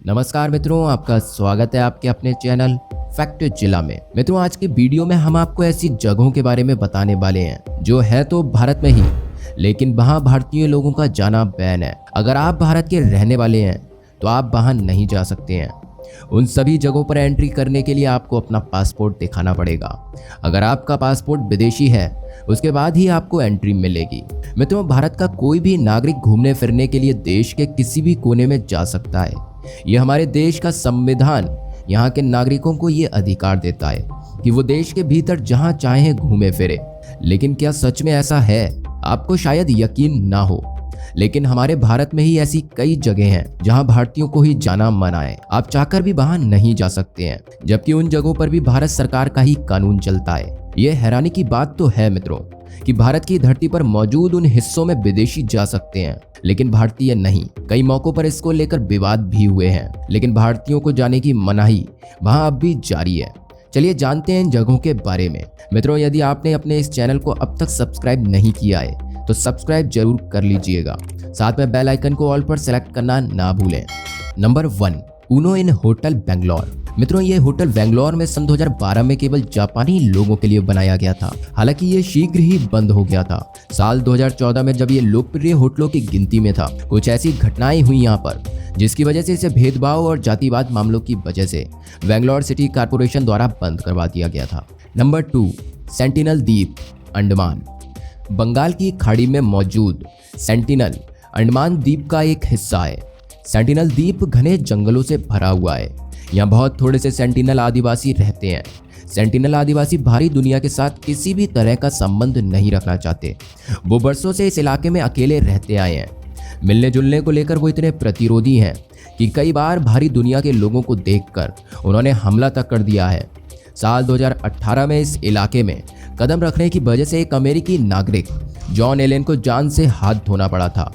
नमस्कार मित्रों, आपका स्वागत है आपके अपने चैनल फैक्ट जिला में। मित्रों, आज की वीडियो में हम आपको ऐसी जगहों के बारे में बताने वाले हैं जो है तो भारत में ही, लेकिन वहाँ भारतीय लोगों का जाना बैन है। अगर आप भारत के रहने वाले हैं तो आप वहाँ नहीं जा सकते हैं। उन सभी जगहों पर एंट्री करने के लिए आपको अपना पासपोर्ट दिखाना पड़ेगा। अगर आपका पासपोर्ट विदेशी है उसके बाद ही आपको एंट्री मिलेगी। मित्रों, भारत का कोई भी नागरिक घूमने फिरने के लिए देश के किसी भी कोने में जा सकता है। यह हमारे देश का संविधान यहाँ के नागरिकों को ये अधिकार देता है कि वो देश के भीतर जहाँ चाहे घूमे फिरे। लेकिन क्या सच में ऐसा है? आपको शायद यकीन ना हो, लेकिन हमारे भारत में ही ऐसी कई जगह हैं जहां भारतीयों को ही जाना मना है। आप चाहकर भी वहां नहीं जा सकते हैं, जबकि उन जगहों पर भी भारत सरकार का ही कानून चलता है। यह हैरानी की बात तो है मित्रों कि भारत की धरती पर मौजूद उन हिस्सों में विदेशी जा सकते हैं, लेकिन भारतीय नहीं। कई मौकों पर इसको लेकर विवाद भी हुए हैं, लेकिन भारतीयों को जाने की मनाही वहां अब भी जारी है। चलिए जानते हैं इन जगहों के बारे में। मित्रों, यदि आपने अपने इस चैनल को अब तक सब्सक्राइब नहीं किया है तो सब्सक्राइब जरूर कर लीजिएगा। साथ में बेल आइकन को ऑल पर सेलेक्ट करना ना भूलें। नंबर 1, ऊनो इन होटल बेंगलोर। मित्रों, ये होटल बेंगलोर में सन 2012 में केवल जापानी लोगों के लिए बनाया गया था। हालांकि ये शीघ्र ही बंद हो गया था। साल 2014 में जब ये लोकप्रिय होटलों की गिनती में था, कुछ ऐसी घटनाएं हुई यहाँ पर जिसकी वजह से इसे भेदभाव और जातिवाद मामलों की वजह से बेंगलोर सिटी कॉर्पोरेशन द्वारा बंद करवा दिया गया था। नंबर 2, सेंटिनल द्वीप, अंडमान। बंगाल की खाड़ी में मौजूद सेंटिनल अंडमान द्वीप का एक हिस्सा है। सेंटिनल द्वीप घने जंगलों से भरा हुआ है। यहाँ बहुत थोड़े से सेंटिनल आदिवासी रहते हैं। सेंटिनल आदिवासी बाहरी दुनिया के साथ किसी भी तरह का संबंध नहीं रखना चाहते। वो बरसों से इस इलाके में अकेले रहते आए हैं। मिलने जुलने को लेकर वो इतने प्रतिरोधी हैं कि कई बार बाहरी दुनिया के लोगों को देखकर उन्होंने हमला तक कर दिया है। साल 2018 में इस इलाके में कदम रखने की वजह से एक अमेरिकी नागरिक जॉन एलेन को जान से हाथ धोना पड़ा था।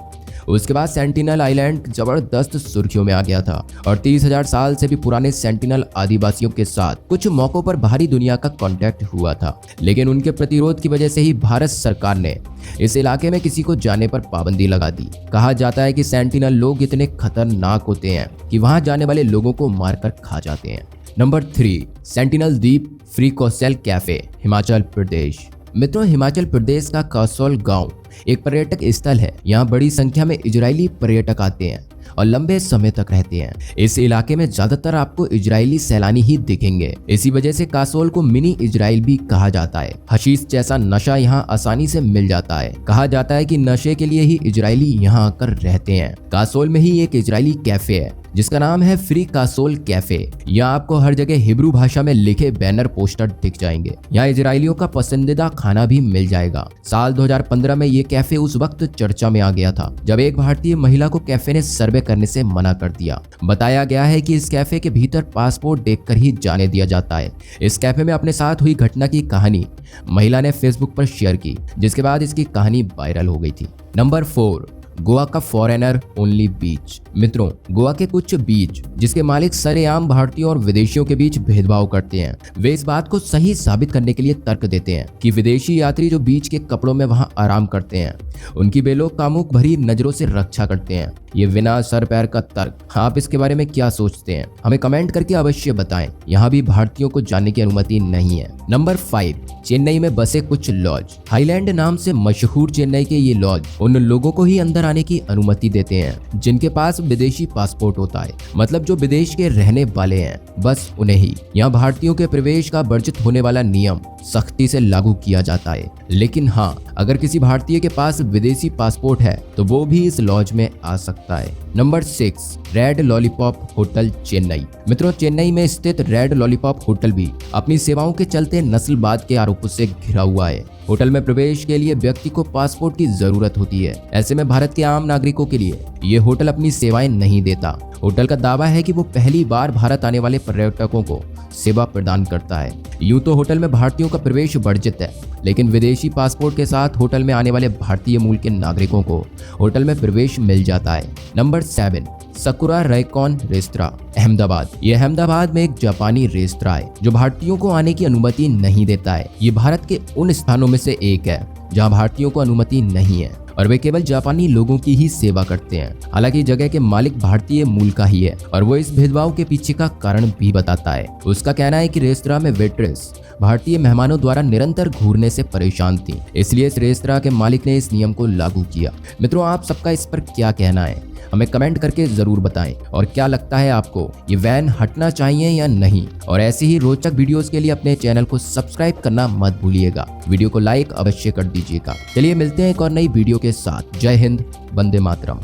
उसके बाद सेंटिनल आइलैंड जबरदस्त सुर्खियों में आ गया था और 30,000 साल से भी पुराने सेंटिनल आदिवासियों के साथ कुछ मौकों पर बाहरी दुनिया का कांटेक्ट हुआ था। लेकिन उनके प्रतिरोध की वजह से ही भारत सरकार ने इस इलाके में किसी को जाने पर पाबंदी लगा दी। कहा जाता है कि सेंटिनल लोग इतने खतरनाक होते हैं कि वहां जाने वाले लोगों को मारकर खा जाते हैं। नंबर 3, सेंटिनल द्वीप free Kossel cafe, Himachal Pradesh. मित्रों, हिमाचल प्रदेश का कसौल गांव एक पर्यटक स्थल है। यहाँ बड़ी संख्या में इजरायली पर्यटक आते हैं और लंबे समय तक रहते हैं। इस इलाके में ज्यादातर आपको इजरायली सैलानी ही दिखेंगे। इसी वजह से कासोल को मिनी इजराइल भी कहा जाता है। हशीश जैसा नशा यहाँ आसानी से मिल जाता है। कहा जाता है कि नशे के लिए ही इजरायली यहाँ आकर रहते हैं। कासोल में ही एक इजरायली कैफे है जिसका नाम है फ्री कासोल कैफे। यहाँ आपको हर जगह हिब्रू भाषा में लिखे बैनर पोस्टर दिख जाएंगे। यहाँ इजरायलियों का पसंदीदा खाना भी मिल जाएगा। साल 2015 में ये कैफे उस वक्त चर्चा में आ गया था जब एक भारतीय महिला को कैफे ने सर्वे करने से मना कर दिया। बताया गया है कि इस कैफे के भीतर पासपोर्ट देखकर ही जाने दिया जाता है। इस कैफे में अपने साथ हुई घटना की कहानी महिला ने फेसबुक पर शेयर की, जिसके बाद इसकी कहानी वायरल हो गई थी। नंबर 4, गोवा का फॉरेनर ओनली बीच। मित्रों, गोवा के कुछ बीच जिसके मालिक सरेआम भारतीयों और विदेशियों के बीच भेदभाव करते हैं, वे इस बात को सही साबित करने के लिए तर्क देते हैं कि विदेशी यात्री जो बीच के कपड़ों में वहां आराम करते हैं उनकी बेलोग कामुक भरी नजरों से रक्षा करते हैं। ये बिना सर पैर का तर्क। आप इसके बारे में क्या सोचते हैं? हमें कमेंट करके अवश्य बताएं। यहाँ भी भारतीयों को जाने की अनुमति नहीं है। नंबर 5, चेन्नई में बसे कुछ लॉज। हाईलैंड नाम से मशहूर चेन्नई के ये लॉज उन लोगों को ही अंदर आने की अनुमति देते हैं जिनके पास विदेशी पासपोर्ट होता है, मतलब जो विदेश के रहने वाले हैं, बस उन्हें ही। यहाँ भारतीयों के प्रवेश का वर्जित होने वाला नियम सख्ती से लागू किया जाता है। लेकिन हाँ, अगर किसी भारतीय के पास विदेशी पासपोर्ट है तो वो भी इस लॉज में आ सकता है। Number 6, red lollipop hotel, Chennai. मित्रों, चेन्नई में स्थित रेड लॉलीपॉप होटल भी अपनी सेवाओं के चलते नस्लवाद के आरोपों से घिरा हुआ है। होटल में प्रवेश के लिए व्यक्ति को पासपोर्ट की जरूरत होती है। ऐसे में भारत के आम नागरिकों के लिए ये होटल अपनी सेवाएं नहीं देता। होटल का दावा है कि वो पहली बार भारत आने वाले पर्यटकों को सेवा प्रदान करता है। यूं तो होटल में भारतीयों का प्रवेश वर्जित है, लेकिन विदेशी पासपोर्ट के साथ होटल में आने वाले भारतीय मूल के नागरिकों को होटल में प्रवेश मिल जाता है। नंबर 7, सकुरा रैकॉन रेस्तरां, अहमदाबाद। यह अहमदाबाद में एक जापानी रेस्तरां है जो भारतीयों को आने की अनुमति नहीं देता है। ये भारत के उन स्थानों में से एक है जहां भारतीयों को अनुमति नहीं है। और वे केवल जापानी लोगों की ही सेवा करते हैं। हालांकि जगह के मालिक भारतीय मूल का ही है और वो इस भेदभाव के पीछे का कारण भी बताता है। उसका कहना है कि रेस्तरां में वेट्रेस भारतीय मेहमानों द्वारा निरंतर घूरने से परेशान थी, इसलिए इस रेस्तरां के मालिक ने इस नियम को लागू किया। मित्रों, आप सबका इस पर क्या कहना है, हमें कमेंट करके जरूर बताएं। और क्या लगता है आपको, ये बैन हटना चाहिए या नहीं? और ऐसी ही रोचक वीडियोस के लिए अपने चैनल को सब्सक्राइब करना मत भूलिएगा। वीडियो को लाइक अवश्य कर दीजिएगा। चलिए मिलते हैं एक और नई वीडियो के साथ। जय हिंद, वंदे मातरम।